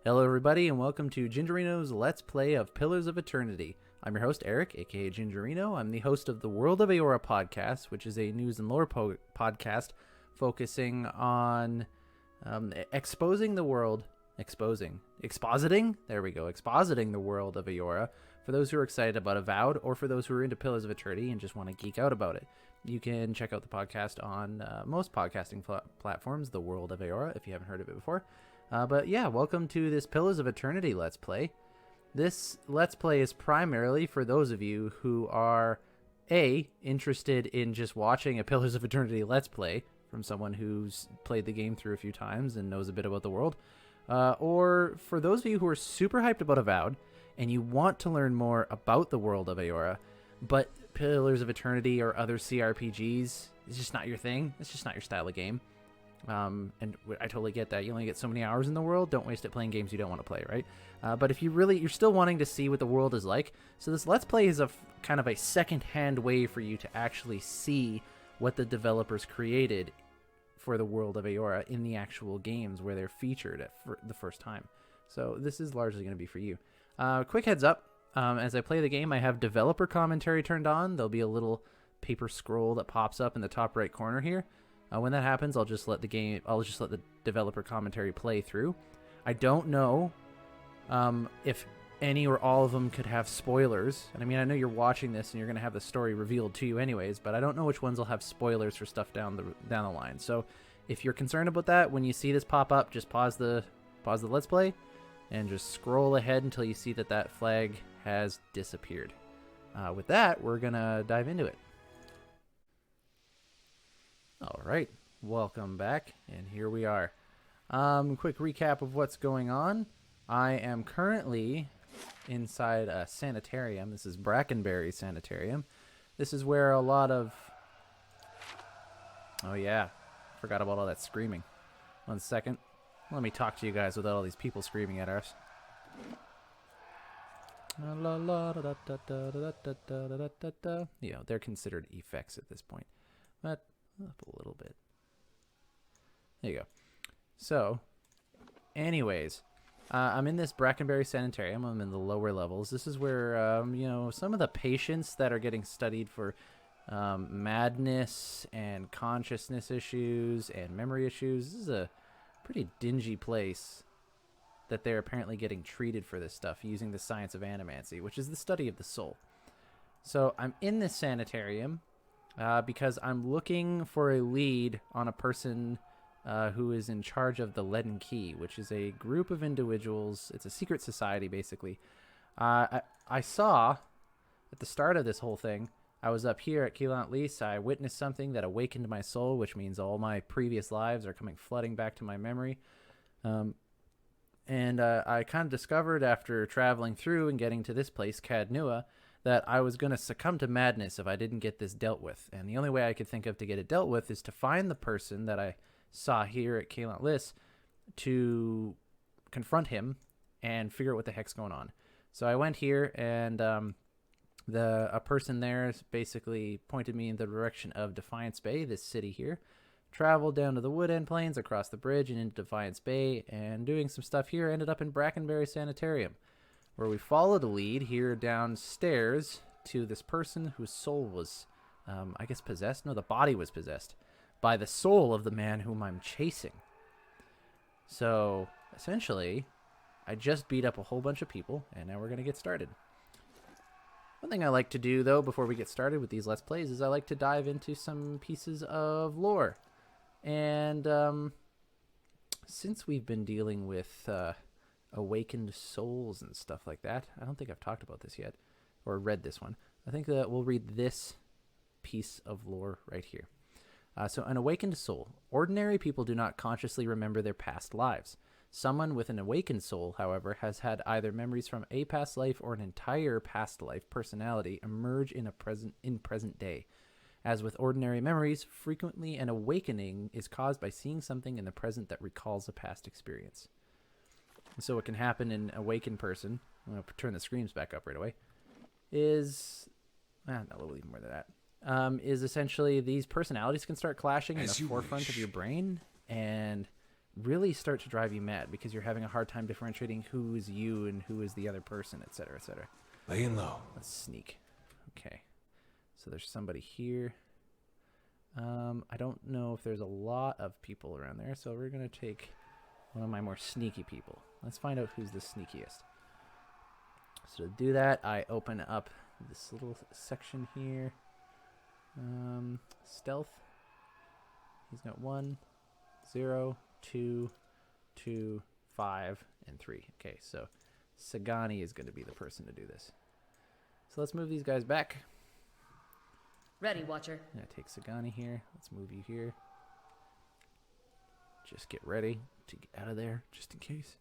Hello, everybody, and welcome to Gingereno's Let's Play of Pillars of Eternity. I'm your host, Eric, aka Gingereno. I'm the host of the World of Eora podcast, which is a news and lore podcast focusing on expositing the world of Eora for those who are excited about Avowed or for those who are into Pillars of Eternity and just want to geek out about it. You can check out the podcast on most podcasting platforms, the World of Eora, if you haven't heard of it before. But yeah, welcome to this Pillars of Eternity Let's Play. This Let's Play is primarily for those of you who are, A, interested in just watching a Pillars of Eternity Let's Play from someone who's played the game through a few times and knows a bit about the world, or for those of you who are super hyped about Avowed and you want to learn more about the world of Eora, but Pillars of Eternity or other CRPGs is just not your thing. It's just not your style of game. And I totally get that. You only get so many hours in the world. Don't waste it playing games you don't want to play, right? But if you're still wanting to see what the world is like, so this Let's Play is kind of a second-hand way for you to actually see what the developers created for the world of Eora in the actual games where they're featured for the first time. So this is largely going to be for you. Quick heads up, as I play the game, I have developer commentary turned on. There'll be a little paper scroll that pops up in the top right corner here. When that happens, I'll just let the developer commentary play through. I don't know if any or all of them could have spoilers. And I mean, I know you're watching this and you're going to have the story revealed to you anyways, but I don't know which ones will have spoilers for stuff down the line. So if you're concerned about that, when you see this pop up, just pause the Let's Play and just scroll ahead until you see that flag has disappeared. With that, we're going to dive into it. All right, welcome back, and here we are. Quick recap of what's going on. I am currently inside a sanitarium. This is Brackenberry Sanitarium. This is where a lot of... Oh yeah, forgot about all that screaming. 1 second. Let me talk to you guys without all these people screaming at us. You know, they're considered effects at this point. But up a little bit. There you go. So, anyways, I'm in this Brackenberry Sanitarium. I'm in the lower levels. This is where, some of the patients that are getting studied for madness and consciousness issues and memory issues. This is a pretty dingy place that they're apparently getting treated for this stuff using the science of animancy, which is the study of the soul. So, I'm in this sanitarium because I'm looking for a lead on a person who is in charge of the Leaden Key, which is a group of individuals. It's a secret society, basically. I saw, at the start of this whole thing, I was up here at Keelant Lys. I witnessed something that awakened my soul, which means all my previous lives are coming flooding back to my memory. And I kind of discovered after traveling through and getting to this place, Cadnua, that I was going to succumb to madness if I didn't get this dealt with. And the only way I could think of to get it dealt with is to find the person that I saw here at Keelant Lys to confront him and figure out what the heck's going on. So I went here, and a person there basically pointed me in the direction of Defiance Bay, this city here. Traveled down to the Woodend Plains, across the bridge, and into Defiance Bay, and doing some stuff here, ended up in Brackenberry Sanitarium, where we followed a lead here downstairs to this person whose soul was, I guess, possessed. No, the body was possessed by the soul of the man whom I'm chasing. So, essentially, I just beat up a whole bunch of people, and now we're going to get started. One thing I like to do, though, before we get started with these Let's Plays is I like to dive into some pieces of lore. And since we've been dealing with awakened souls and stuff like that, I don't think I've talked about this yet or read this one. I think that we'll read this piece of lore right here. So an awakened soul. Ordinary people do not consciously remember their past lives. Someone with an awakened soul, however, has had either memories from a past life or an entire past life personality emerge in present day. As with ordinary memories, frequently an awakening is caused by seeing something in the present that recalls a past experience. So what can happen in an awakened person, I'm going to turn the screens back up right away, is, no, we'll leave more than that, is essentially these personalities can start clashing in the forefront of your brain, and really start to drive you mad because you're having a hard time differentiating who is you and who is the other person, etc., etc. Laying low. Let's sneak. Okay. So there's somebody here. I don't know if there's a lot of people around there, so we're going to take one of my more sneaky people. Let's find out who's the sneakiest. So to do that, I open up this little section here. Stealth. He's got 1, 0, 2, 2, 5, and 3. Okay, so Sagani is going to be the person to do this. So let's move these guys back. Ready, Watcher. I'm going to take Sagani here. Let's move you here. Just get ready to get out of there, just in case.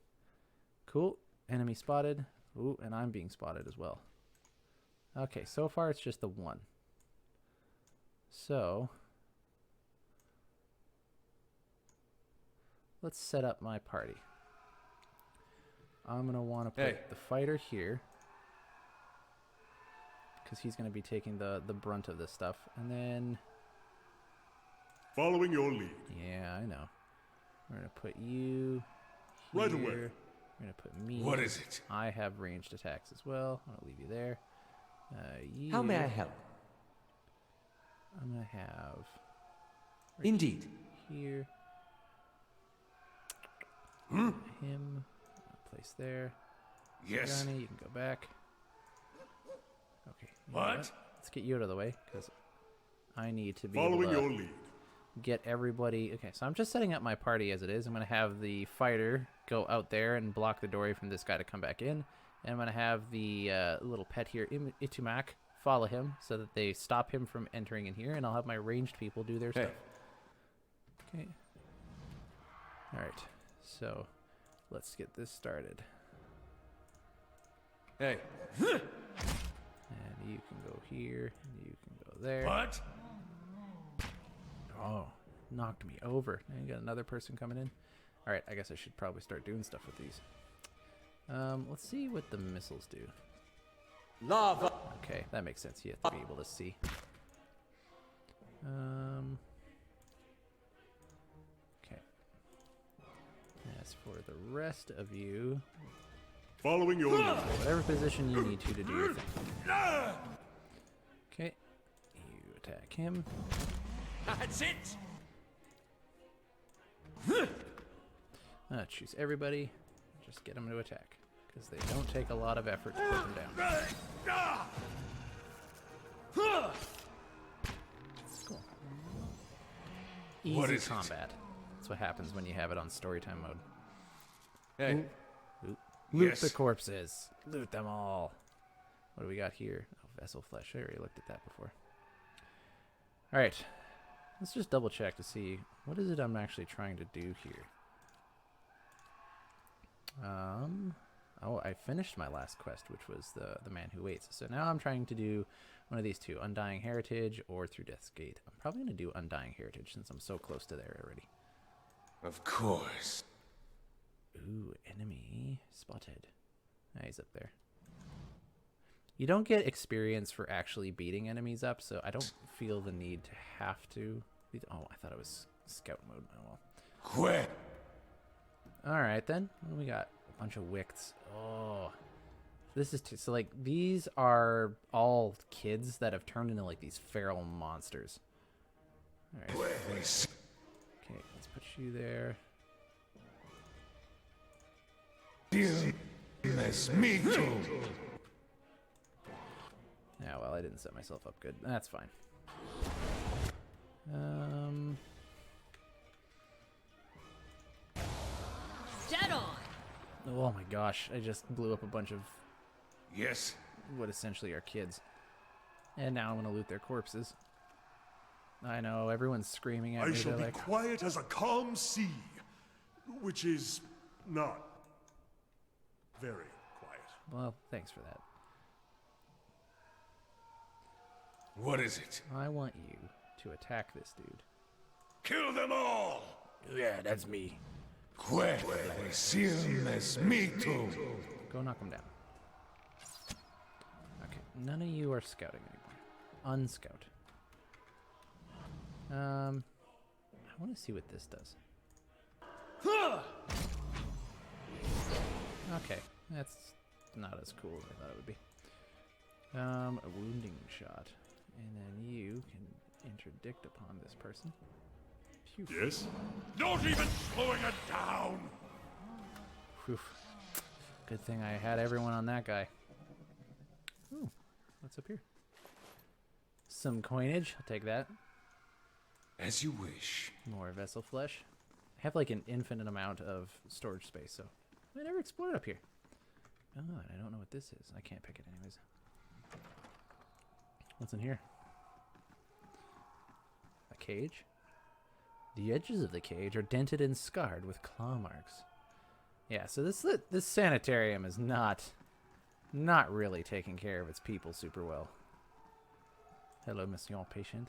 Cool. Enemy spotted. Ooh, and I'm being spotted as well. Okay, so far it's just the 1. So let's set up my party. I'm going to want to put the fighter here, because he's going to be taking the brunt of this stuff. And then... Following your lead. Yeah, I know. We're going to put you here. Right away. We're going to put me... What is it? I have ranged attacks as well. I'm going to leave you there. How may I help? I'm going to have... Indeed. Here. Him. Place there. Yes. Johnny, you can go back. Okay. What? Let's get you out of the way, because I need to be Following able to your lead. get everybody... Okay, so I'm just setting up my party as it is. I'm going to have the fighter go out there and block the doorway from this guy to come back in. And I'm going to have the little pet here, Itumak, follow him so that they stop him from entering in here. And I'll have my ranged people do their stuff. Okay. All right. So let's get this started. Hey. And you can go here. And you can go there. What? Oh, knocked me over. Now you got another person coming in. All right, I guess I should probably start doing stuff with these. Let's see what the missiles do. Lava. Okay, that makes sense. You have to be able to see. Okay. As for the rest of you, Following your lead. whatever position you need to do your thing. Okay, you attack him. That's it. Choose everybody. Just get them to attack, because they don't take a lot of effort to put them down. Cool. Easy What is it? combat. That's what happens when you have it on storytime mode. Hey. Loot Yes. the corpses. Loot them all. What do we got here? Oh, vessel flesh. I already looked at that before. All right. Let's just double check to see what is it I'm actually trying to do here. Oh, I finished my last quest, which was the man who waits. So now I'm trying to do one of these two, Undying Heritage or Through Death's Gate. I'm probably going to do Undying Heritage since I'm so close to there already. Of course. Ooh, enemy spotted. Ah, he's up there. You don't get experience for actually beating enemies up, so I don't feel the need to have to. Oh, I thought it was scout mode. Oh, well. Quit. All right, then. What do we got? A bunch of wicks. Oh. This is... So, like, these are all kids that have turned into, like, these feral monsters. All right. Okay, let's put you there. Me too. Yeah, well, I didn't set myself up good. That's fine. Dead on. Oh my gosh, I just blew up a bunch of Yes. what essentially are kids. And now I'm going to loot their corpses. I know, everyone's screaming at I me. shall They're be like, quiet as a calm sea, which is not very quiet. well, thanks for that. What is it? I want you to attack this dude. Kill them all. Yeah, that's me. Quit. Me too. Go knock him down. Okay, none of you are scouting anymore. Unscout. I want to see what this does. Okay, that's not as cool as I thought it would be. A wounding shot. And then you can interdict upon this person. Phew. Yes? Not even slowing it down! Phew. Good thing I had everyone on that guy. Ooh, what's up here? Some coinage. I'll take that. As you wish. More vessel flesh. I have like an infinite amount of storage space, so I never explored up here. Oh, and I don't know what this is. I can't pick it anyways. What's in here? A cage? The edges of the cage are dented and scarred with claw marks. Yeah, so this sanitarium is not really taking care of its people super well. Hello, monsieur patient.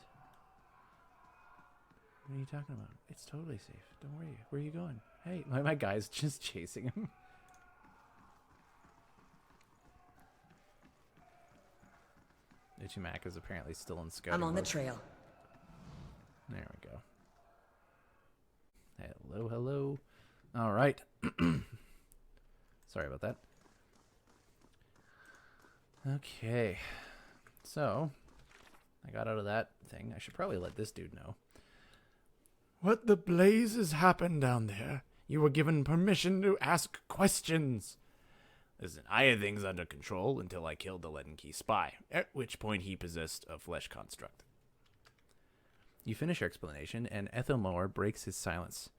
What are you talking about? It's totally safe. Don't worry. Where are you going? Hey, my guy's just chasing him. Ichimak is apparently still in scouting I'm on the mode. trail. There we go. Hello, hello. All right. Sorry about that. Okay. So, I got out of that thing. I should probably let this dude know. What the blazes happened down there? You were given permission to ask questions. Listen, I had things under control until I killed the Leaden Key spy, at which point he possessed a flesh construct. You finish your explanation, and Ethelmore breaks his silence.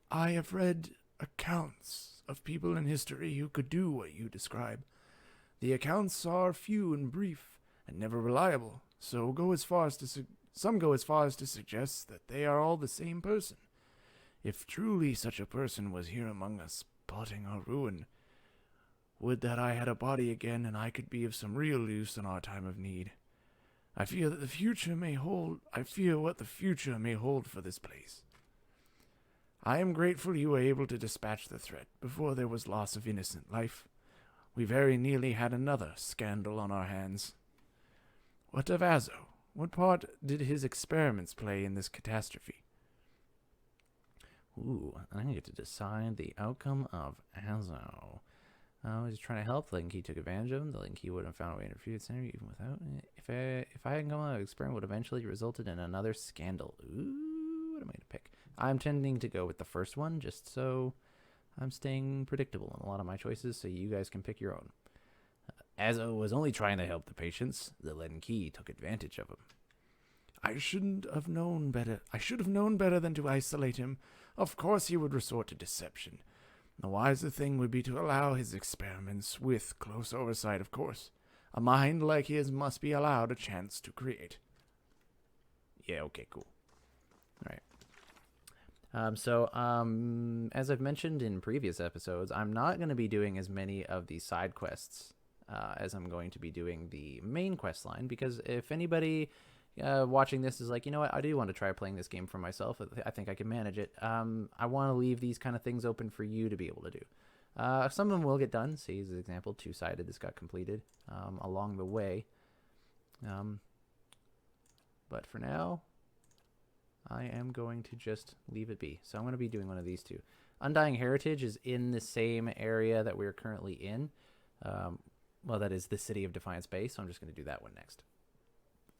I have read accounts of people in history who could do what you describe. The accounts are few and brief, and never reliable, so some go as far as to suggest that they are all the same person. If truly such a person was here among us, plotting our ruin, would that I had a body again and I could be of some real use in our time of need. I fear what the future may hold for this place. I am grateful you were able to dispatch the threat before there was loss of innocent life. We very nearly had another scandal on our hands. What of Azo? What part did his experiments play in this catastrophe? Ooh, I get to decide the outcome of Azo. He's trying to help. The Leaden Key took advantage of him. The Leaden Key would have found a way to interfere with Center even without it. If I hadn't come out, the experiment would have eventually resulted in another scandal. Ooh, what am I going to pick? I'm tending to go with the first one, just so I'm staying predictable in a lot of my choices, so you guys can pick your own. Azo was only trying to help the patients. The Leaden Key took advantage of him. I should have known better than to isolate him. Of course he would resort to deception. The wiser thing would be to allow his experiments with close oversight, of course. A mind like his must be allowed a chance to create. Yeah, okay, cool. All right. As I've mentioned in previous episodes, I'm not going to be doing as many of the side quests as I'm going to be doing the main quest line, because if anybody watching this is like, you know what, I do want to try playing this game for myself, I think I can manage it. I want to leave these kind of things open for you to be able to do. Some of them will get done. See, as an example, Two-Sided, this got completed along the way. But for now, I am going to just leave it be. So I'm going to be doing one of these two. Undying Heritage is in the same area that we're currently in. Well, that is the City of Defiance Bay, so I'm just going to do that one next.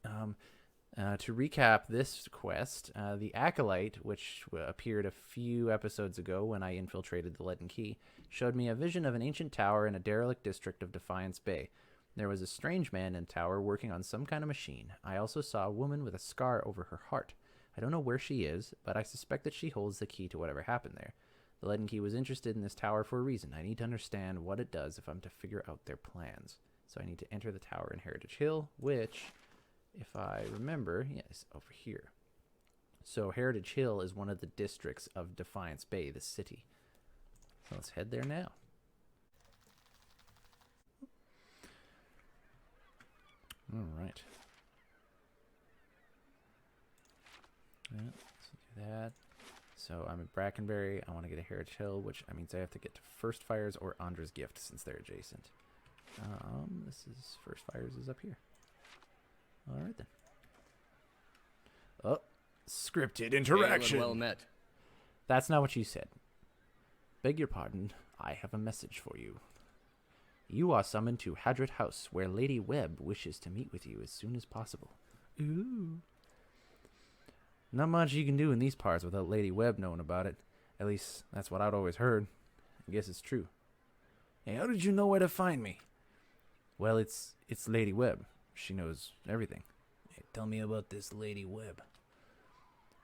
To recap this quest, the Acolyte, which appeared a few episodes ago when I infiltrated the Leaden Key, showed me a vision of an ancient tower in a derelict district of Defiance Bay. There was a strange man in the tower working on some kind of machine. I also saw a woman with a scar over her heart. I don't know where she is, but I suspect that she holds the key to whatever happened there. The Leaden Key was interested in this tower for a reason. I need to understand what it does if I'm to figure out their plans. So I need to enter the tower in Heritage Hill, which, if I remember, yes, over here. So Heritage Hill is one of the districts of Defiance Bay, the city. So let's head there now. All right. Yeah, let's do that. So I'm at Brackenberry. I want to get a Heritage Hill, which means I have to get to First Fires or Andra's Gift since they're adjacent. This is First Fires is up here. All right then. Oh, Scripted interaction. Well met. that's not what you said. Beg your pardon, I have a message for you. You are summoned to Hadrit House, where Lady Webb wishes to meet with you as soon as possible. Ooh. Not much you can do in these parts without Lady Webb knowing about it. At least, that's what I'd always heard. I guess it's true. Hey, how did you know where to find me? Well, it's Lady Webb. She knows everything. Hey, tell me about this Lady Webb.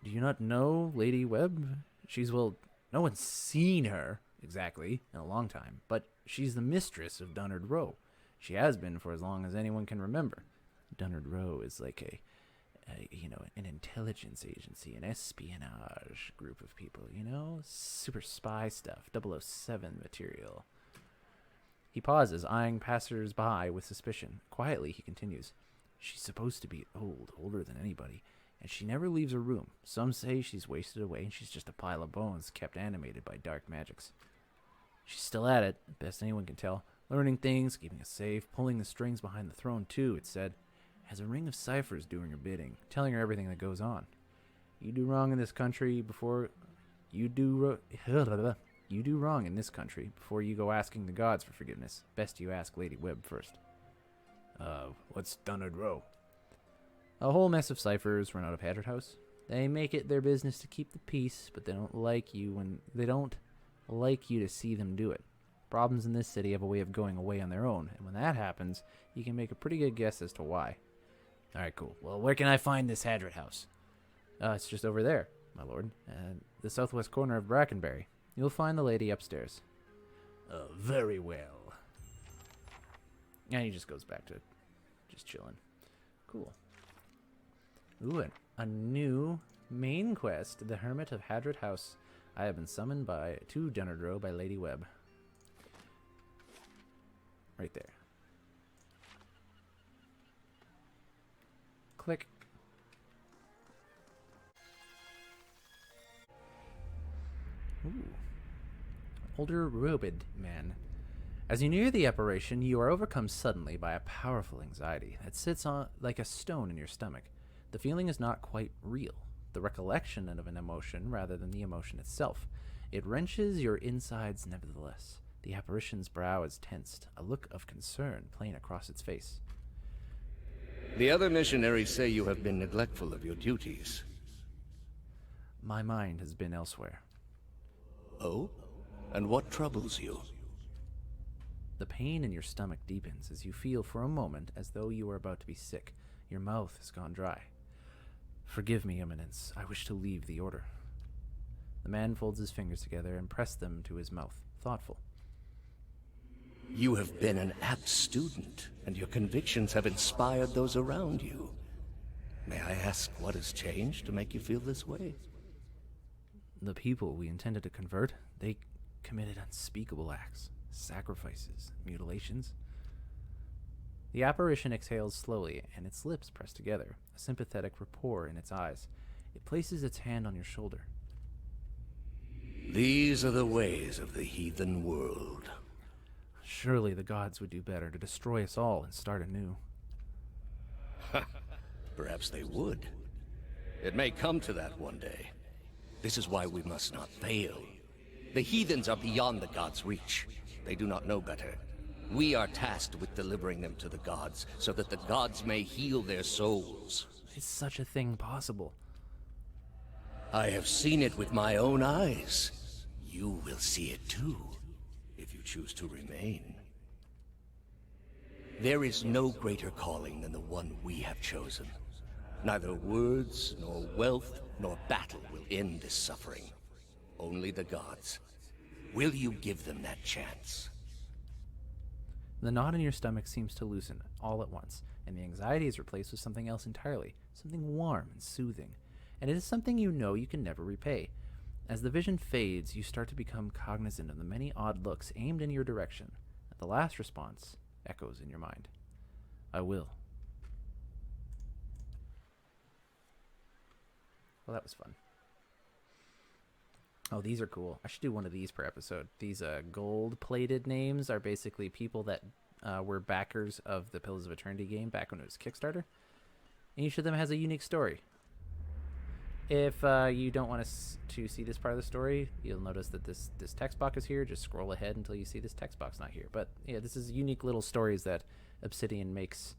Do you not know Lady Webb? Well, no one's seen her, exactly, in a long time, but she's the mistress of Dunryd Row. She has been for as long as anyone can remember. Dunryd Row is like an intelligence agency, an espionage group of people, super spy stuff, 007 material. He pauses, eyeing passers-by with suspicion. Quietly, he continues. She's supposed to be older than anybody, and she never leaves her room. Some say she's wasted away and she's just a pile of bones kept animated by dark magics. She's still at it, best anyone can tell, learning things, keeping us safe, pulling the strings behind the throne too, it said. Has a ring of ciphers doing her bidding, telling her everything that goes on. You do wrong in this country before you do wrong in this country before you go asking the gods for forgiveness. Best you ask Lady Webb first. What's Dunryd Row? A whole mess of ciphers run out of Hadrit House. They make it their business to keep the peace, but they don't like you to see them do it. Problems in this city have a way of going away on their own, and when that happens, you can make a pretty good guess as to why. Alright, cool. Well, where can I find this Hadrit House? It's just over there, my lord. The southwest corner of Brackenbury. You'll find the lady upstairs. Very well. And he just goes back to just chilling. Cool. Ooh, a new main quest, The Hermit of Hadrit House. I have been summoned to Dunryd Row by Lady Webb. Right there. Click. Ooh. Older robed man. As you near the apparition, you are overcome suddenly by a powerful anxiety that sits on like a stone in your stomach. The feeling is not quite real. The recollection of an emotion rather than the emotion itself. It wrenches your insides nevertheless. The apparition's brow is tensed, a look of concern plain across its face. The other missionaries say you have been neglectful of your duties. My mind has been elsewhere. Oh? And what troubles you? The pain in your stomach deepens as you feel for a moment as though you are about to be sick. Your mouth has gone dry. Forgive me, Eminence. I wish to leave the order. The man folds his fingers together and presses them to his mouth, thoughtful. You have been an apt student, and your convictions have inspired those around you. May I ask what has changed to make you feel this way? The people we intended to convert, they committed unspeakable acts, sacrifices, mutilations. The apparition exhales slowly, and its lips press together, a sympathetic rapport in its eyes. It places its hand on your shoulder. These are the ways of the heathen world. Surely the gods would do better to destroy us all and start anew. Perhaps they would. It may come to that one day. This is why we must not fail. The heathens are beyond the gods' reach. They do not know better. We are tasked with delivering them to the gods, so that the gods may heal their souls. Is such a thing possible? I have seen it with my own eyes. You will see it too, if you choose to remain. There is no greater calling than the one we have chosen. Neither words, nor wealth, nor battle will end this suffering. Only the gods. Will you give them that chance? The knot in your stomach seems to loosen all at once, and the anxiety is replaced with something else entirely, something warm and soothing. And it is something you know you can never repay. As the vision fades, you start to become cognizant of the many odd looks aimed in your direction. The last response echoes in your mind. I will. Well, that was fun. Oh, these are cool. I should do one of these per episode. These gold-plated names are basically people that were backers of the Pillars of Eternity game back when it was Kickstarter. And each of them has a unique story. If you don't want to see this part of the story, you'll notice that this text box is here. Just scroll ahead until you see this text box not here. But yeah, this is unique little stories that Obsidian makes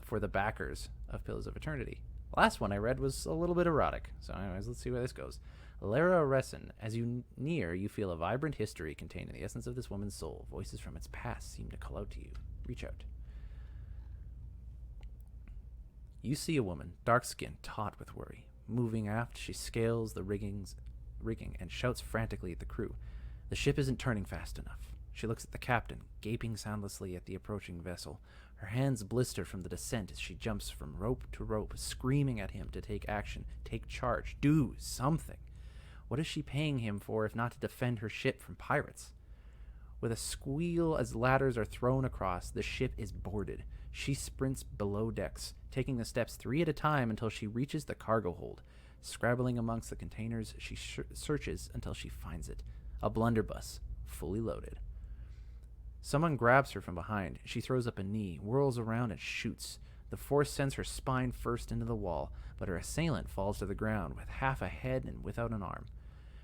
for the backers of Pillars of Eternity. The last one I read was a little bit erotic. So anyways, let's see where this goes. Lara Resin. As you near, you feel a vibrant history contained in the essence of this woman's soul. Voices from its past seem to call out to you. Reach out. You see a woman, dark-skinned, taut with worry. Moving aft, she scales the rigging and shouts frantically at the crew. The ship isn't turning fast enough. She looks at the captain, gaping soundlessly at the approaching vessel. Her hands blister from the descent as she jumps from rope to rope, screaming at him to take action, take charge, do something. What is she paying him for if not to defend her ship from pirates? With a squeal as ladders are thrown across, the ship is boarded. She sprints below decks, taking the steps 3 at a time until she reaches the cargo hold. Scrabbling amongst the containers, she searches until she finds it. A blunderbuss, fully loaded. Someone grabs her from behind. She throws up a knee, whirls around, and shoots. The force sends her spine first into the wall, but her assailant falls to the ground with half a head and without an arm.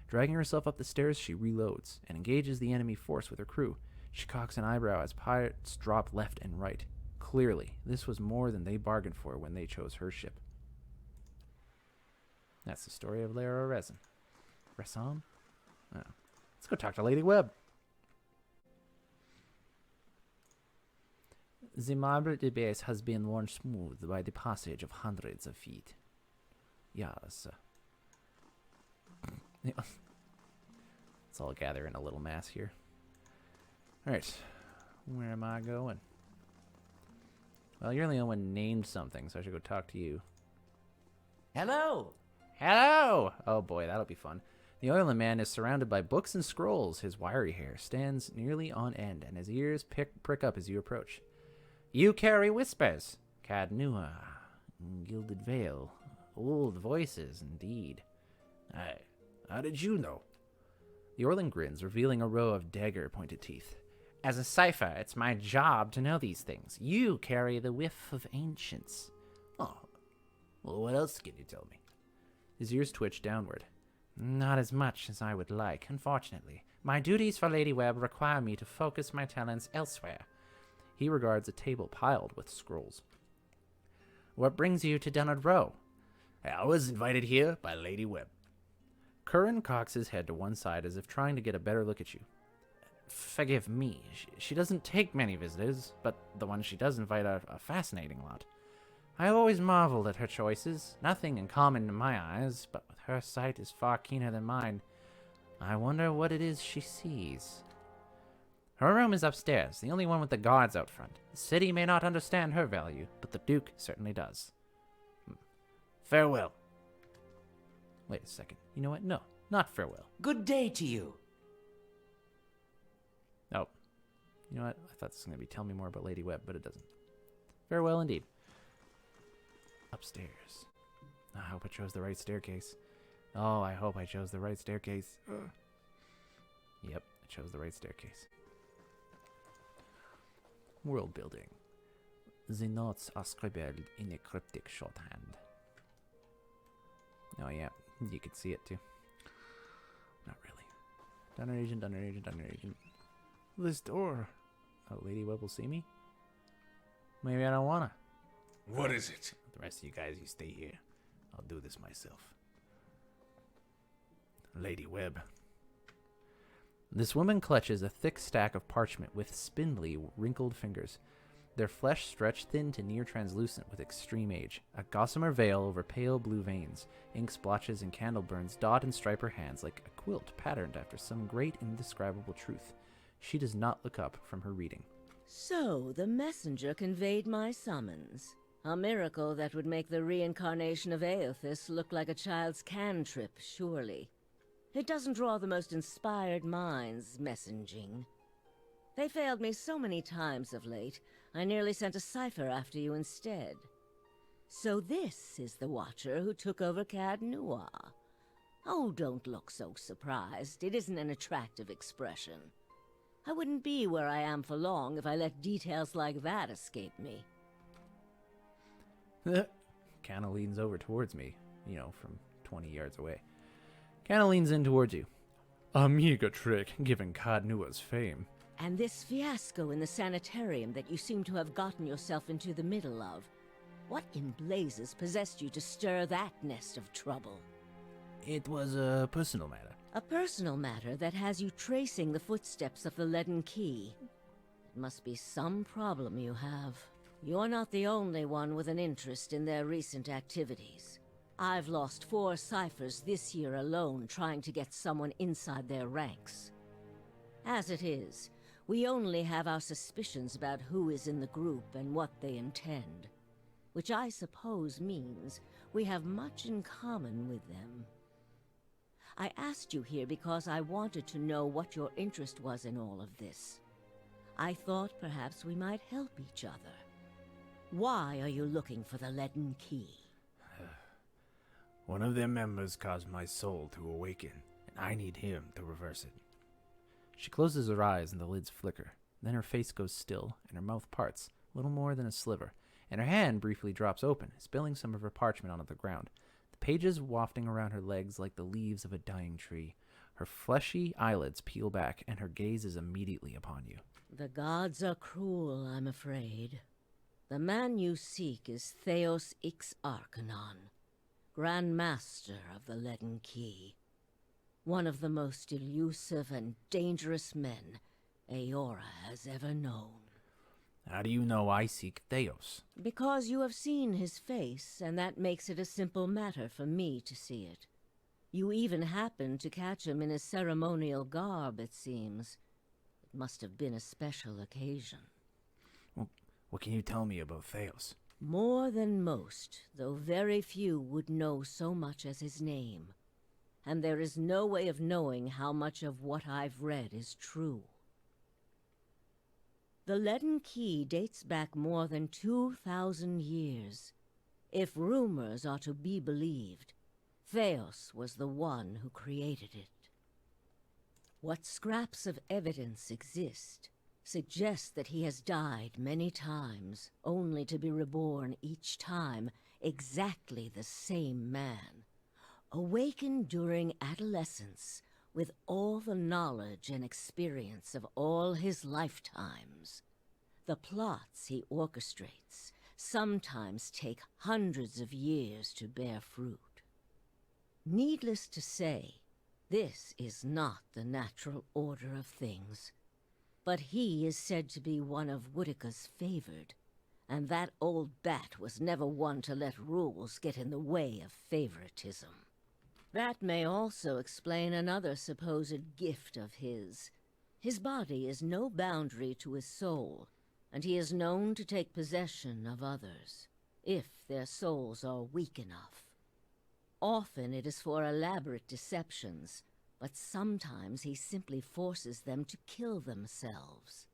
Dragging herself up the stairs, she reloads and engages the enemy force with her crew. She cocks an eyebrow as pirates drop left and right. Clearly, this was more than they bargained for when they chose her ship. That's the story of Lara Resin. Resin? Oh. Let's go talk to Lady Webb. The marble base has been worn smooth by the passage of hundreds of feet. Yes. Let's all gather in a little mass here. Alright. Where am I going? Well, you're the only one named something, so I should go talk to you. Hello! Hello! Oh boy, that'll be fun. The oiling man is surrounded by books and scrolls. His wiry hair stands nearly on end, and his ears prick up as you approach. You carry whispers. Cadnua. Gilded veil. Old voices, indeed. Aye. How did you know? The Orlin grins, revealing a row of dagger-pointed teeth. As a cipher, it's my job to know these things. You carry the whiff of ancients. Oh. Well, what else can you tell me? His ears twitch downward. Not as much as I would like, unfortunately. My duties for Lady Webb require me to focus my talents elsewhere. He regards a table piled with scrolls. What brings you to Dunryd Row? I was invited here by Lady Webb. Curran cocks his head to one side as if trying to get a better look at you. Forgive me. She doesn't take many visitors, but the ones she does invite are a fascinating lot. I always marveled at her choices. Nothing in common in my eyes, but with her sight is far keener than mine. I wonder what it is she sees. Her room is upstairs, the only one with the guards out front. The city may not understand her value, but the Duke certainly does. Farewell. Wait a second. You know what? No, not farewell. Good day to you. Oh. You know what? I thought this was going to be tell me more about Lady Webb, but it doesn't. Farewell indeed. Upstairs. I hope I chose the right staircase. Oh, I hope I chose the right staircase. Yep, I chose the right staircase. World building. The notes are scribbled in a cryptic shorthand. Oh yeah, you could see it too. Not really. Dunryd agent, Dunryd agent, Dunryd agent. This door. Oh, Lady Webb will see me? Maybe I don't wanna. What is it? The rest of you guys, you stay here. I'll do this myself. Lady Webb. This woman clutches a thick stack of parchment with spindly, wrinkled fingers. Their flesh stretched thin to near translucent with extreme age. A gossamer veil over pale blue veins. Ink splotches and candle burns dot and stripe her hands like a quilt patterned after some great indescribable truth. She does not look up from her reading. So, the messenger conveyed my summons. A miracle that would make the reincarnation of Aothis look like a child's cantrip, surely. It doesn't draw the most inspired minds, messaging. They failed me so many times of late, I nearly sent a cipher after you instead. So this is the Watcher who took over Cadnua. Oh, don't look so surprised. It isn't an attractive expression. I wouldn't be where I am for long if I let details like that escape me. Canna leans over towards me, from 20 yards away. Kind of leans in towards you. A meager trick, given Cadnua's fame. And this fiasco in the sanitarium that you seem to have gotten yourself into the middle of. What in blazes possessed you to stir that nest of trouble? It was a personal matter. A personal matter that has you tracing the footsteps of the leaden key. It must be some problem you have. You're not the only one with an interest in their recent activities. I've lost 4 ciphers this year alone trying to get someone inside their ranks. As it is, we only have our suspicions about who is in the group and what they intend. Which I suppose means we have much in common with them. I asked you here because I wanted to know what your interest was in all of this. I thought perhaps we might help each other. Why are you looking for the leaden key? One of their members caused my soul to awaken, and I need him to reverse it. She closes her eyes and the lids flicker. Then her face goes still, and her mouth parts, little more than a sliver, and her hand briefly drops open, spilling some of her parchment onto the ground. The pages wafting around her legs like the leaves of a dying tree. Her fleshy eyelids peel back, and her gaze is immediately upon you. The gods are cruel, I'm afraid. The man you seek is Theos Ix Arcanon, Grand Master of the Leaden Key. One of the most elusive and dangerous men Eora has ever known. How do you know I seek Theos? Because you have seen his face, and that makes it a simple matter for me to see it. You even happened to catch him in his ceremonial garb, it seems. It must have been a special occasion. Well, what can you tell me about Theos? More than most, though very few would know so much as his name. And there is no way of knowing how much of what I've read is true. The Leaden Key dates back more than 2,000 years. If rumors are to be believed, Theos was the one who created it. What scraps of evidence exist suggest that he has died many times, only to be reborn each time exactly the same man, awakened during adolescence with all the knowledge and experience of all his lifetimes. The plots he orchestrates sometimes take hundreds of years to bear fruit. Needless to say, this is not the natural order of things. But he is said to be one of Woodica's favored, and that old bat was never one to let rules get in the way of favoritism. That may also explain another supposed gift of his. His body is no boundary to his soul, and he is known to take possession of others, if their souls are weak enough. Often it is for elaborate deceptions, but sometimes he simply forces them to kill themselves.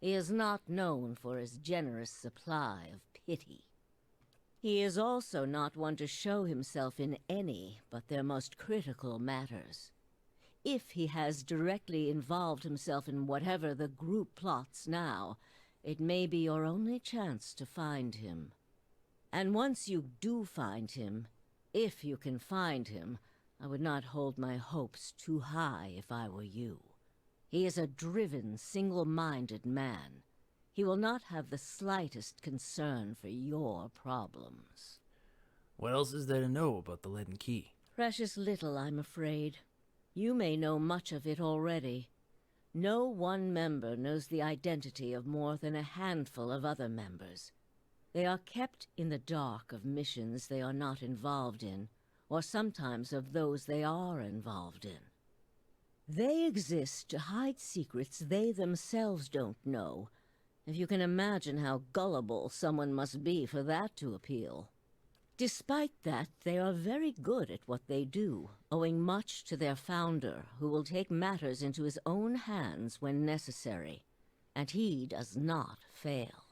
He is not known for his generous supply of pity. He is also not one to show himself in any but their most critical matters. If he has directly involved himself in whatever the group plots now, it may be your only chance to find him. And once you do find him, if you can find him, I would not hold my hopes too high if I were you. He is a driven, single-minded man. He will not have the slightest concern for your problems. What else is there to know about the Leaden Key? Precious little, I'm afraid. You may know much of it already. No one member knows the identity of more than a handful of other members. They are kept in the dark of missions they are not involved in, or sometimes of those they are involved in. They exist to hide secrets they themselves don't know, if you can imagine how gullible someone must be for that to appeal. Despite that, they are very good at what they do, owing much to their founder, who will take matters into his own hands when necessary, and he does not fail.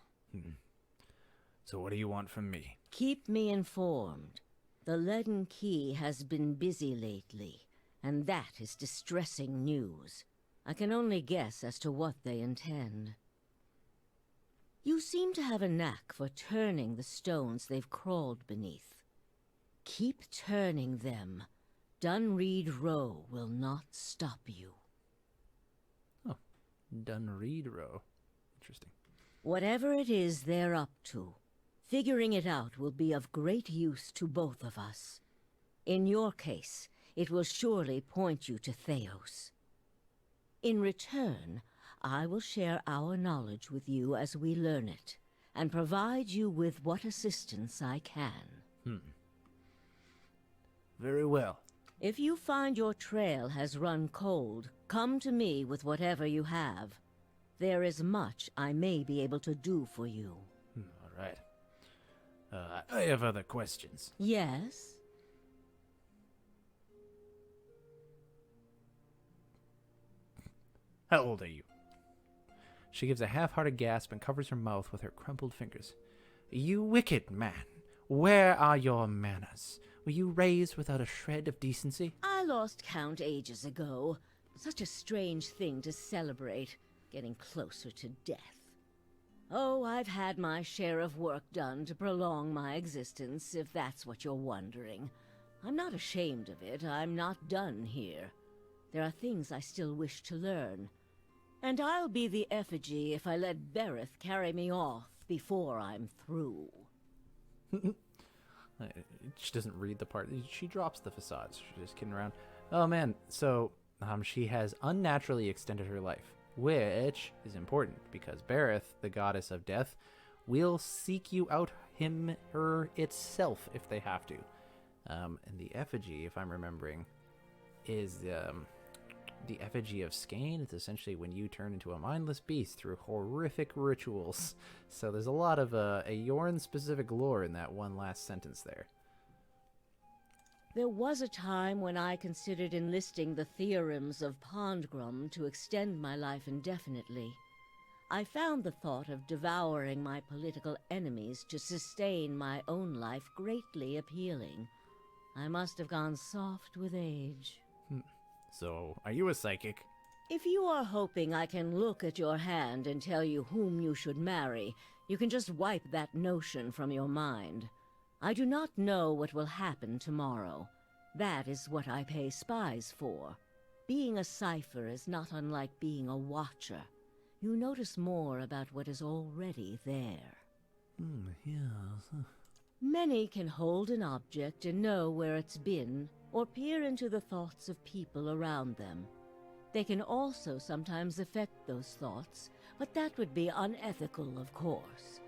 So what do you want from me? Keep me informed. The Leaden Key has been busy lately, and that is distressing news. I can only guess as to what they intend. You seem to have a knack for turning the stones they've crawled beneath. Keep turning them. Dunryd Row will not stop you. Oh, Dunryd Row. Interesting. Whatever it is they're up to, figuring it out will be of great use to both of us. In your case, it will surely point you to Theos. In return, I will share our knowledge with you as we learn it, and provide you with what assistance I can. Very well. If you find your trail has run cold, come to me with whatever you have. There is much I may be able to do for you. All right. I have other questions. Yes? How old are you? She gives a half-hearted gasp and covers her mouth with her crumpled fingers. You wicked man! Where are your manners? Were you raised without a shred of decency? I lost count ages ago. Such a strange thing to celebrate, getting closer to death. Oh, I've had my share of work done to prolong my existence, if that's what you're wondering. I'm not ashamed of it. I'm not done here. There are things I still wish to learn. And I'll be the effigy if I let Bereth carry me off before I'm through. She doesn't read the part. She drops the facades. She's just kidding around. Oh man, so she has unnaturally extended her life, which is important because Bereth, the goddess of death, will seek you out, her itself, if they have to. And the effigy, if I'm remembering, is the effigy of Skane. It's essentially when you turn into a mindless beast through horrific rituals. So there's a lot of Aeorn-specific lore in that one last sentence there. There was a time when I considered enlisting the theorems of Pondgrum to extend my life indefinitely. I found the thought of devouring my political enemies to sustain my own life greatly appealing. I must have gone soft with age. So, are you a psychic? If you are hoping I can look at your hand and tell you whom you should marry, you can just wipe that notion from your mind. I do not know what will happen tomorrow. That is what I pay spies for. Being a cipher is not unlike being a watcher. You notice more about what is already there. Yes. Many can hold an object and know where it's been, or peer into the thoughts of people around them. They can also sometimes affect those thoughts, but that would be unethical, of course.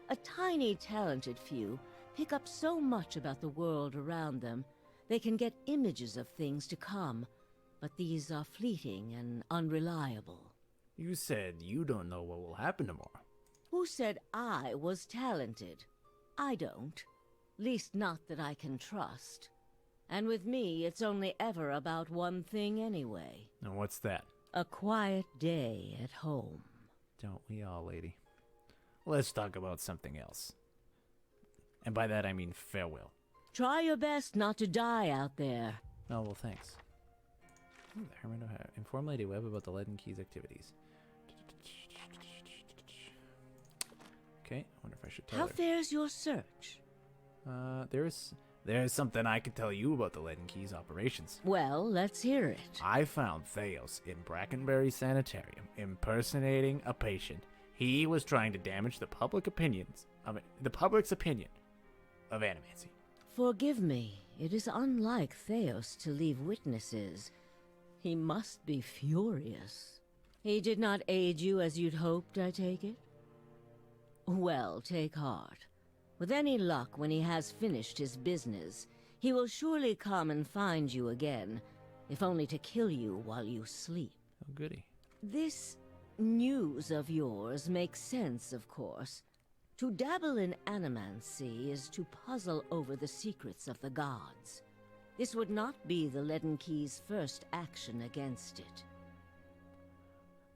A tiny, talented few pick up so much about the world around them, they can get images of things to come, but these are fleeting and unreliable. You said you don't know what will happen tomorrow. Who said I was talented? I don't. Least not that I can trust. And with me, it's only ever about one thing anyway. And what's that? A quiet day at home. Don't we all, lady? Let's talk about something else. And by that I mean farewell. Try your best not to die out there. Oh, well, thanks. Ooh, the Hermit of inform Lady Webb about the Leaden Keys activities. Okay, I wonder if I should tell How her. fares your search? There's something I could tell you about the Leaden Keys operations. Well, let's hear it. I found Theos in Brackenbury Sanitarium impersonating a patient. He was trying to damage the public's opinion of animancy. Forgive me, it is unlike Theos to leave witnesses. He must be furious. He did not aid you as you'd hoped, I take it? Well, take heart. With any luck, when he has finished his business, he will surely come and find you again, if only to kill you while you sleep. Oh, goody. This news of yours makes sense, of course. To dabble in animancy is to puzzle over the secrets of the gods. This would not be the Leaden Key's first action against it.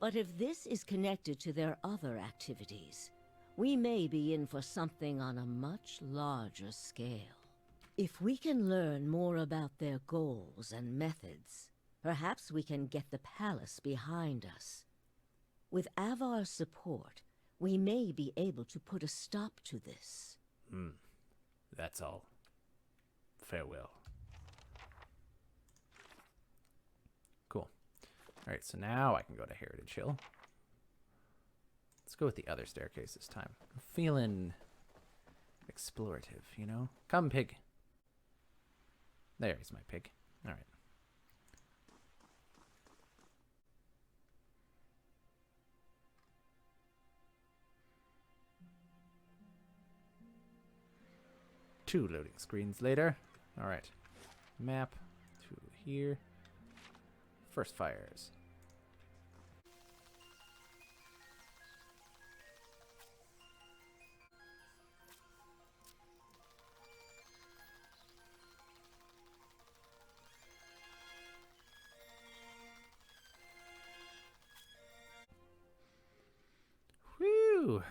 But if this is connected to their other activities, we may be in for something on a much larger scale. If we can learn more about their goals and methods, perhaps we can get the palace behind us. With Avar's support, we may be able to put a stop to this. That's all. Farewell. Cool. Alright, so now I can go to Heritage Hill. Let's go with the other staircase this time. I'm feeling explorative, you know? Come, pig. There's my pig. Alright. Two loading screens later. Alright. Map to here. First fires. Whew!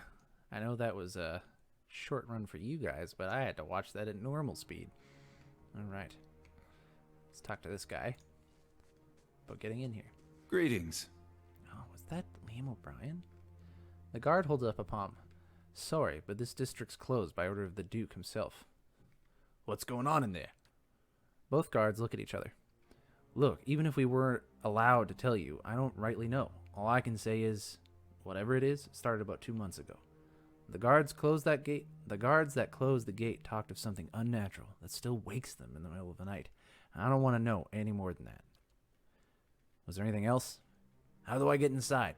I know that was a short run for you guys, but I had to watch that at normal speed. Alright. Let's talk to this guy about getting in here. Greetings. Oh, was that Liam O'Brien? The guard holds up a palm. Sorry, but this district's closed by order of the Duke himself. What's going on in there? Both guards look at each other. Look, even if we weren't allowed to tell you, I don't rightly know. All I can say is, whatever it is, started about 2 months ago. The guards closed that gate. The guards that closed the gate talked of something unnatural that still wakes them in the middle of the night. I don't want to know any more than that. Was there anything else? How do I get inside?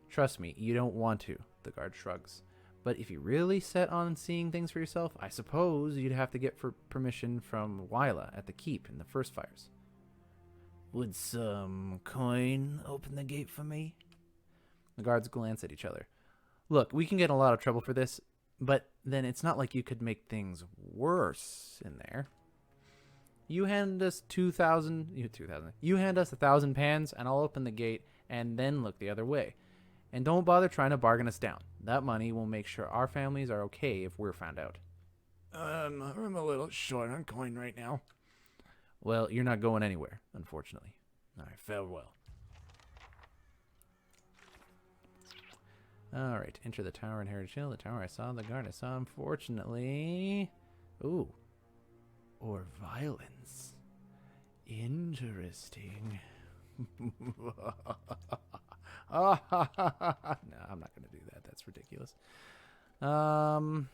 Trust me, you don't want to, the guard shrugs. But if you're really set on seeing things for yourself, I suppose you'd have to get permission from Wyla at the keep in the first fires. Would some coin open the gate for me? The guards glance at each other. Look, we can get in a lot of trouble for this, but then it's not like you could make things worse in there. You hand us 2,000. You hand us 1,000 pans, and I'll open the gate and then look the other way. And don't bother trying to bargain us down. That money will make sure our families are okay if we're found out. I'm a little short on coin right now. Well, you're not going anywhere, unfortunately. All right, farewell. All right, enter the tower in Heritage Hill. The tower I saw, the guard I saw, unfortunately. Ooh. Or violence. Interesting. No, I'm not going to do that. That's ridiculous. All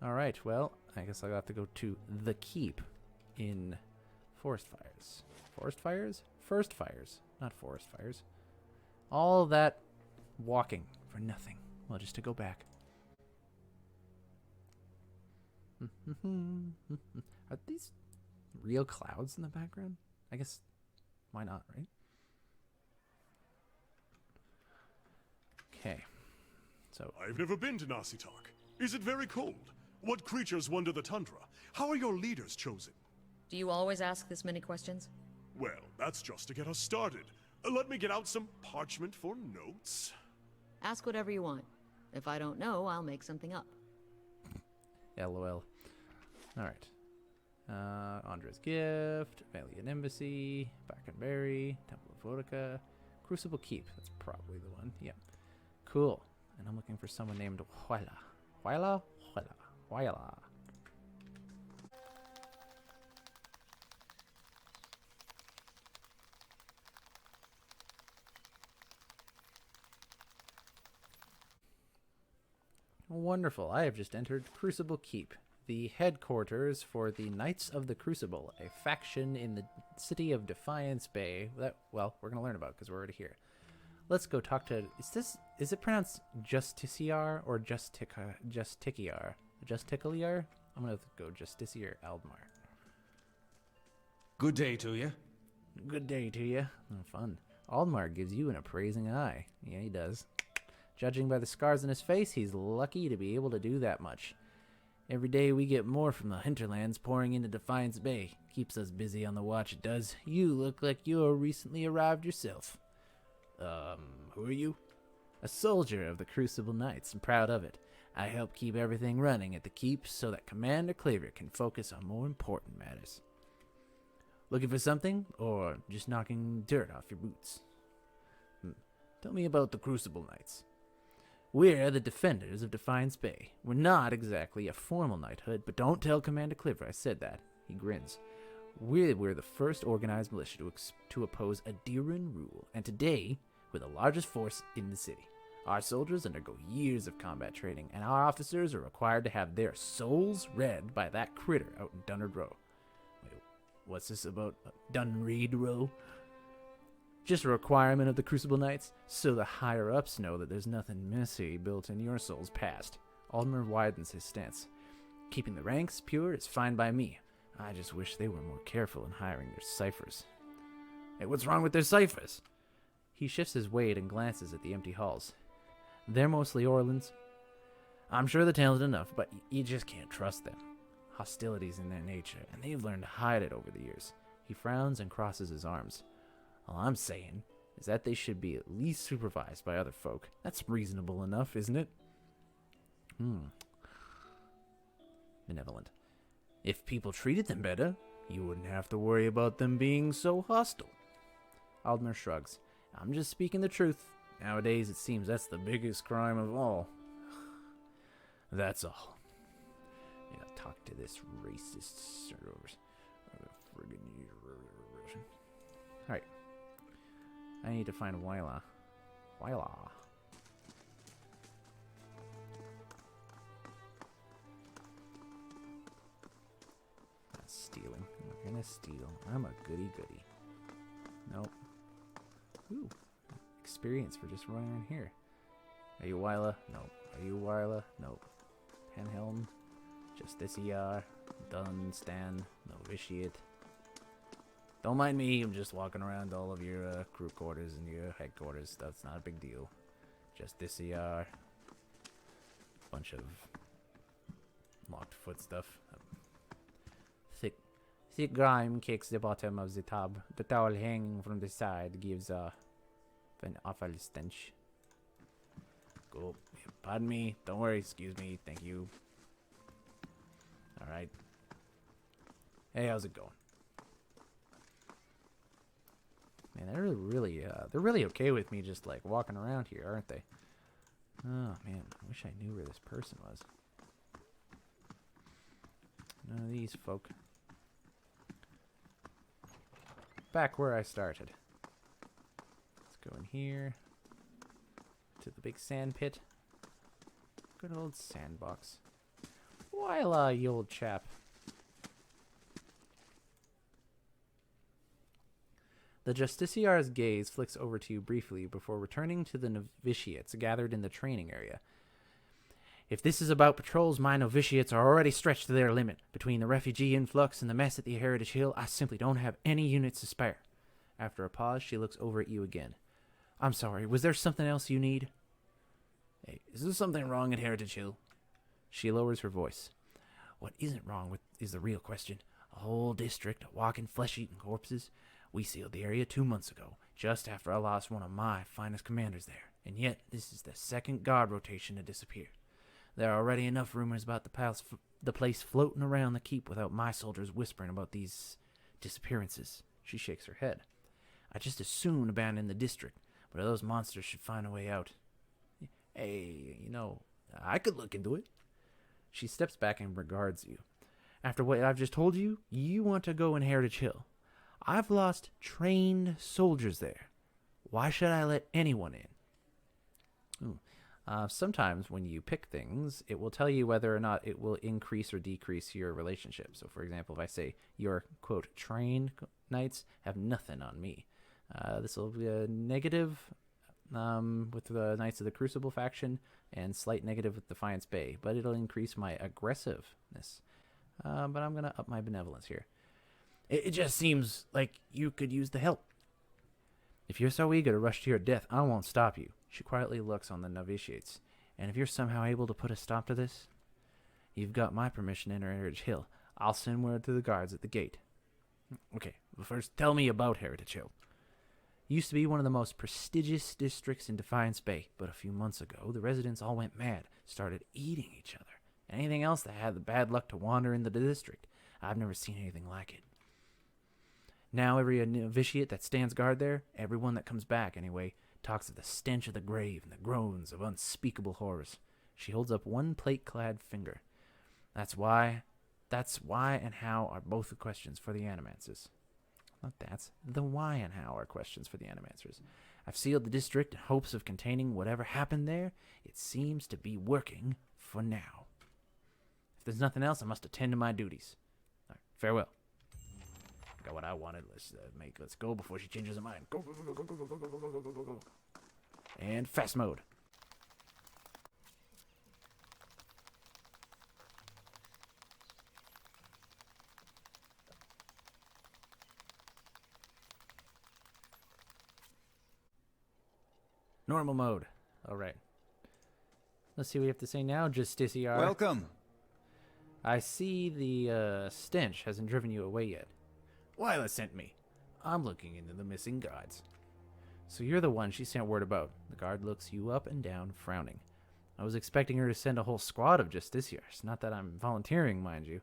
right, well, I guess I'll have to go to the keep in Forest Fires. Forest Fires? First Fires, not Forest Fires. All that walking for nothing. Well, just to go back. Are these real clouds in the background? I guess, why not, right? Okay. So, I've never been to Nasitak. Is it very cold? What creatures wander the tundra? How are your leaders chosen? Do you always ask this many questions? Well, that's just to get us started. Let me get out some parchment for notes. Ask whatever you want. If I don't know, I'll make something up. LOL. Alright. Andre's Gift, Valiant Embassy, Barkenberry, Temple of Vodka, Crucible Keep. That's probably the one. Yep. Cool. And I'm looking for someone named Wyla. Wyla? Wyla. Wonderful. I have just entered Crucible Keep, the headquarters for the Knights of the Crucible, a faction in the city of Defiance Bay that, well, we're going to learn about because we're already here. Let's go talk to, is it pronounced Justiciar or Justiciar? Justicaliar? I'm going to go Justiciar Aldmar. Good day to you. Good day to you. Oh, fun. Aldmar gives you an appraising eye. Yeah, he does. Judging by the scars on his face, he's lucky to be able to do that much. Every day we get more from the hinterlands pouring into Defiance Bay. Keeps us busy on the watch, it does. You look like you're recently arrived yourself. Who are you? A soldier of the Crucible Knights, and proud of it. I help keep everything running at the keep so that Commander Claver can focus on more important matters. Looking for something, or just knocking dirt off your boots? Tell me about the Crucible Knights. We're the defenders of Defiance Bay. We're not exactly a formal knighthood, but don't tell Commander Cliver I said that. He grins. We're the first organized militia to oppose Adiran rule, and today, we're the largest force in the city. Our soldiers undergo years of combat training, and our officers are required to have their souls read by that critter out in Dunryd Row. Wait, what's this about Dunryd Row? Just a requirement of the Crucible Knights, so the higher-ups know that there's nothing messy built in your soul's past. Aldmer widens his stance. Keeping the ranks pure is fine by me. I just wish they were more careful in hiring their ciphers. Hey, what's wrong with their ciphers? He shifts his weight and glances at the empty halls. They're mostly Orlands. I'm sure they're talented enough, but you just can't trust them. Hostility's in their nature, and they've learned to hide it over the years. He frowns and crosses his arms. All I'm saying is that they should be at least supervised by other folk. That's reasonable enough, isn't it? Benevolent. If people treated them better, you wouldn't have to worry about them being so hostile. Aldmer shrugs. I'm just speaking the truth. Nowadays, it seems that's the biggest crime of all. That's all. Yeah, talk to this racist servers. Alright. I need to find Wyla. Not stealing. We're gonna steal. I'm a goody. Nope. Ooh. Experience for just running around here. Are you Wyla? Nope. Are you Wyla? Nope. Penhelm. Justiciar. Dunstan. Novitiate. Don't mind me, I'm just walking around all of your crew quarters and your headquarters. That's not a big deal. Justiciar. Bunch of locked foot stuff. Thick grime cakes the bottom of the tub. The towel hanging from the side gives an awful stench. Cool. Pardon me. Don't worry. Excuse me. Thank you. Alright. Hey, how's it going? Man, they're really okay with me just like walking around here, aren't they? Oh man, I wish I knew where this person was. None of these folk. Back where I started. Let's go in here to the big sand pit. Good old sandbox. While you old chap. The Justiciar's gaze flicks over to you briefly before returning to the novitiates gathered in the training area. If this is about patrols, my novitiates are already stretched to their limit. Between the refugee influx and the mess at the Heritage Hill, I simply don't have any units to spare. After a pause, she looks over at you again. I'm sorry, was there something else you need? Hey, is there something wrong at Heritage Hill? She lowers her voice. What isn't wrong with is the real question. A whole district of walking flesh-eating corpses. We sealed the area 2 months ago, just after I lost one of my finest commanders there. And yet, this is the second guard rotation to disappear. There are already enough rumors about the place floating around the keep without my soldiers whispering about these disappearances. She shakes her head. I just as soon abandon the district, but those monsters should find a way out. Hey, I could look into it. She steps back and regards you. After what I've just told you, you want to go in Heritage Hill. I've lost trained soldiers there. Why should I let anyone in? Sometimes when you pick things, it will tell you whether or not it will increase or decrease your relationship. So, for example, if I say your, quote, trained knights have nothing on me, this will be a negative with the Knights of the Crucible faction and slight negative with Defiance Bay, but it'll increase my aggressiveness. But I'm going to up my benevolence here. It just seems like you could use the help. If you're so eager to rush to your death, I won't stop you. She quietly looks on the novitiates. And if you're somehow able to put a stop to this, you've got my permission to enter Heritage Hill. I'll send word to the guards at the gate. Okay, but first tell me about Heritage Hill. It used to be one of the most prestigious districts in Defiance Bay, but a few months ago, the residents all went mad, started eating each other. Anything else that had the bad luck to wander into the district. I've never seen anything like it. Now every novitiate that stands guard there, everyone that comes back anyway, talks of the stench of the grave and the groans of unspeakable horrors. She holds up one plate-clad finger. That's why and how are both the questions for the Animancers. Not that's. The why and how are questions for the Animancers. I've sealed the district in hopes of containing whatever happened there. It seems to be working for now. If there's nothing else, I must attend to my duties. All right, farewell. Got what I wanted. Let's go before she changes her mind. Go. And fast mode. Normal mode. All right. Let's see what you have to say now, Justiciar. Welcome. I see the stench hasn't driven you away yet. Lila sent me. I'm looking into the missing guards. So you're the one she sent word about. The guard looks you up and down, frowning. I was expecting her to send a whole squad of Justiciars. Not that I'm volunteering, mind you.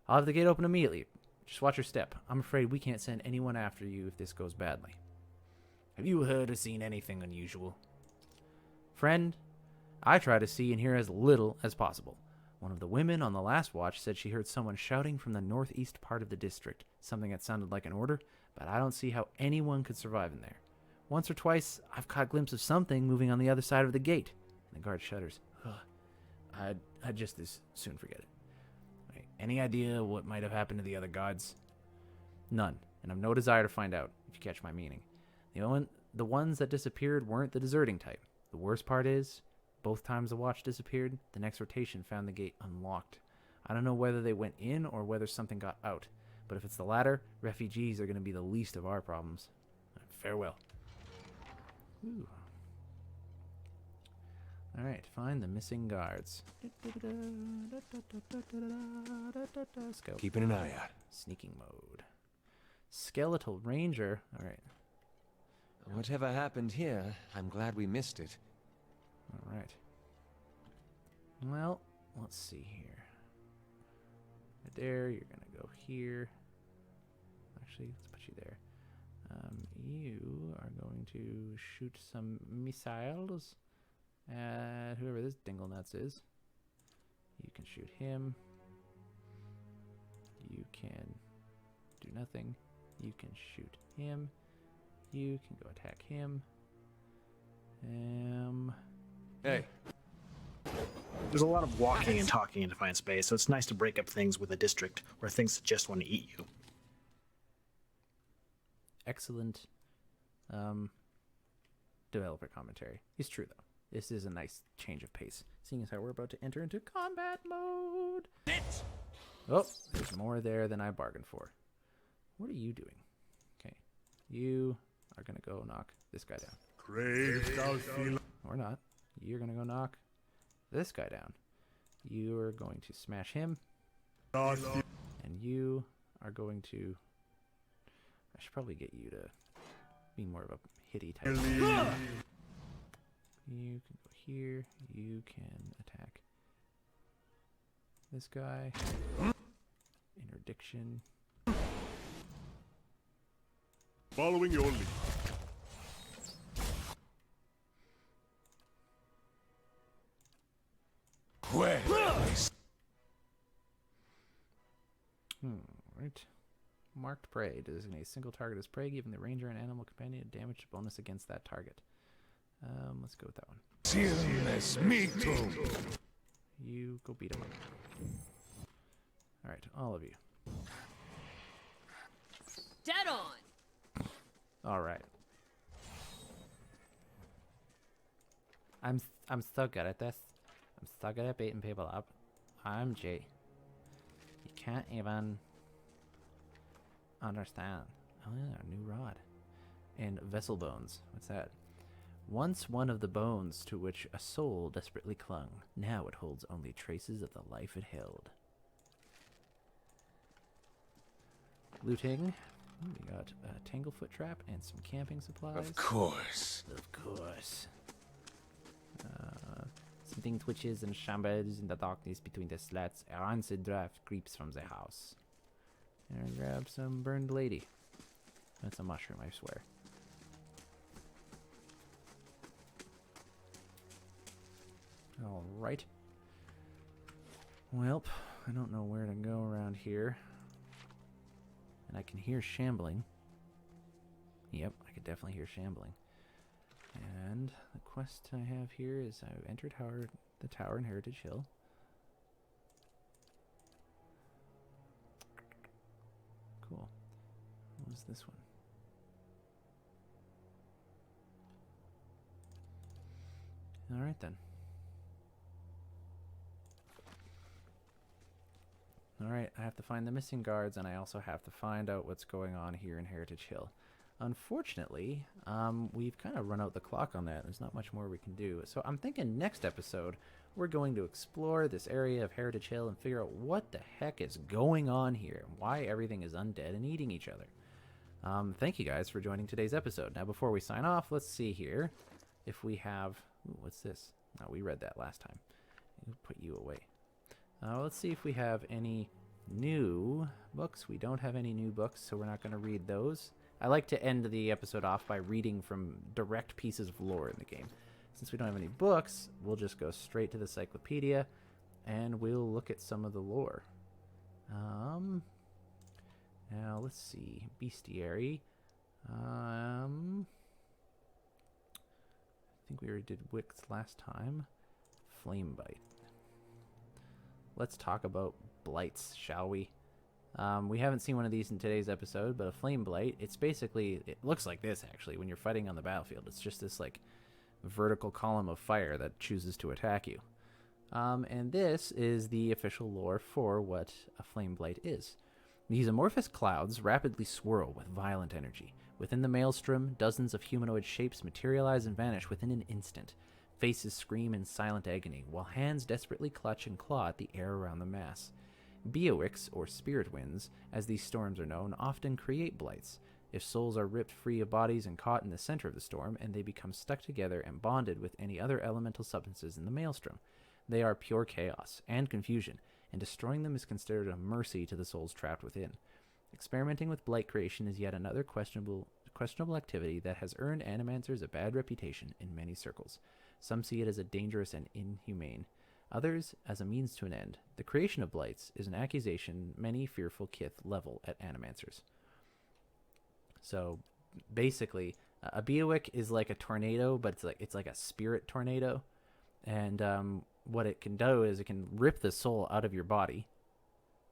I'll have the gate open immediately. Just watch your step. I'm afraid we can't send anyone after you if this goes badly. Have you heard or seen anything unusual? Friend, I try to see and hear as little as possible. One of the women on the last watch said she heard someone shouting from the northeast part of the district, something that sounded like an order, but I don't see how anyone could survive in there. Once or twice, I've caught a glimpse of something moving on the other side of the gate. And the guard shudders. I'd just as soon forget it. Right. Any idea what might have happened to the other guards? None, and I've no desire to find out, if you catch my meaning. The ones that disappeared weren't the deserting type. The worst part is, both times the watch disappeared, the next rotation found the gate unlocked. I don't know whether they went in or whether something got out, but if it's the latter, refugees are going to be the least of our problems. Farewell. Ooh. Alright, find the missing guards. Scout. Keeping an eye out. Sneaking mode. Skeletal Ranger. Alright. Whatever happened here, I'm glad we missed it. Alright. Well, let's see here. Right there, you're gonna go here. Actually, let's put you there. You are going to shoot some missiles at whoever this Dinglenuts is. You can shoot him. You can do nothing. You can shoot him. You can go attack him. Hey. There's a lot of walking and talking in Defiant Space, so it's nice to break up things with a district where things just want to eat you. Excellent developer commentary. It's true, though. This is a nice change of pace, seeing as how we're about to enter into combat mode. Oh, there's more there than I bargained for. What are you doing? Okay. You are going to go knock this guy down. Or not. You're going to go knock this guy down. You are going to smash him. And you are going to... I should probably get you to be more of a hitty type. You can go here. You can attack this guy. Interdiction. Following your lead. Right. Marked prey. Designate a single target as prey, giving the ranger and animal companion a damage bonus against that target. Let's go with that one. You go beat him up. Alright, all of you. Dead on! Alright. I'm so good at this. I'm so good at beating people up. I'm G. You can't even understand. Oh yeah, a new rod. And vessel bones. What's that? Once one of the bones to which a soul desperately clung. Now it holds only traces of the life it held. Looting. We got a tanglefoot trap and some camping supplies. Of course. Of course. Something twitches and shambles in the darkness between the slats. A rancid draft creeps from the house. And grab some burned lady. That's a mushroom, I swear. Alright. Welp, I don't know where to go around here. And I can hear shambling. Yep, I could definitely hear shambling. And the quest I have here is I entered the tower in Heritage Hill. Cool. What was this one? Alright then. Alright, I have to find the missing guards, and I also have to find out what's going on here in Heritage Hill. Unfortunately, we've kind of run out the clock on that. There's not much more we can do. So I'm thinking next episode, we're going to explore this area of Heritage Hill and figure out what the heck is going on here, and why everything is undead and eating each other. Thank you guys for joining today's episode. Now, before we sign off, let's see here if we have... Ooh, what's this? Oh, we read that last time. We'll put you away. Let's see if we have any new books. We don't have any new books, so we're not going to read those. I like to end the episode off by reading from direct pieces of lore in the game. Since we don't have any books, we'll just go straight to the Cyclopedia, and we'll look at some of the lore. Now, let's see. Bestiary. I think we already did Wicks last time. Flamebite. Let's talk about blights, shall we? We haven't seen one of these in today's episode, but a flame blight, it's basically, it looks like this actually when you're fighting on the battlefield. It's just this like vertical column of fire that chooses to attack you. And this is the official lore for what a flame blight is. These amorphous clouds rapidly swirl with violent energy. Within the maelstrom, dozens of humanoid shapes materialize and vanish within an instant. Faces scream in silent agony, while hands desperately clutch and claw at the air around the mass. Beowicks, or spirit winds, as these storms are known, often create blights. If souls are ripped free of bodies and caught in the center of the storm, and they become stuck together and bonded with any other elemental substances in the maelstrom, they are pure chaos and confusion, and destroying them is considered a mercy to the souls trapped within. Experimenting with blight creation is yet another questionable activity that has earned animancers a bad reputation in many circles. Some see it as a dangerous and inhumane. Others as a means to an end. The creation of blights is an accusation many fearful kith level at animancers. So basically, a Beowick is like a tornado, but it's like a spirit tornado. And what it can do is it can rip the soul out of your body.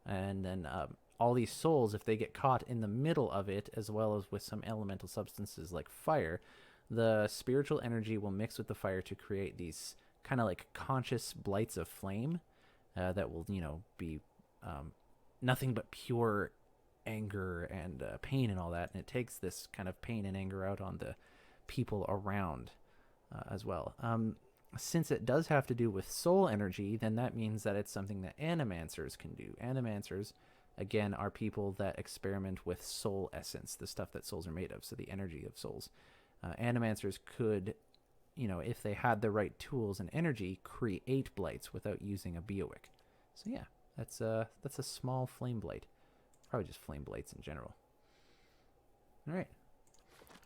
And then all these souls, if they get caught in the middle of it, as well as with some elemental substances like fire, the spiritual energy will mix with the fire to create these kind of like conscious blights of flame that will, be nothing but pure anger and pain and all that. And it takes this kind of pain and anger out on the people around as well. Since it does have to do with soul energy, then that means that it's something that animancers can do. Animancers, again, are people that experiment with soul essence, the stuff that souls are made of, so the energy of souls. Animancers could, if they had the right tools and energy, create blights without using a Beowick. So yeah, that's a small flame blight. Probably just flame blights in general. All right.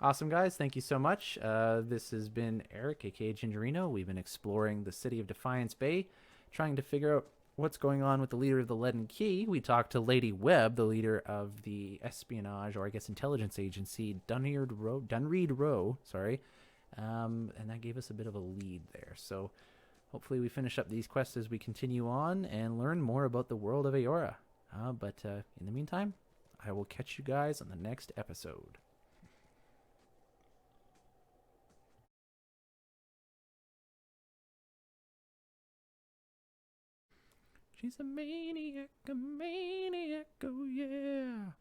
Awesome, guys. Thank you so much. This has been Eric, aka Gingereno. We've been exploring the city of Defiance Bay, trying to figure out what's going on with the leader of the Leaden Key. We talked to Lady Webb, the leader of the espionage, or I guess intelligence agency, Dunryd Row, and that gave us a bit of a lead there. So hopefully we finish up these quests as we continue on and learn more about the world of Eora. But in the meantime, I will catch you guys on the next episode. She's a maniac, oh yeah.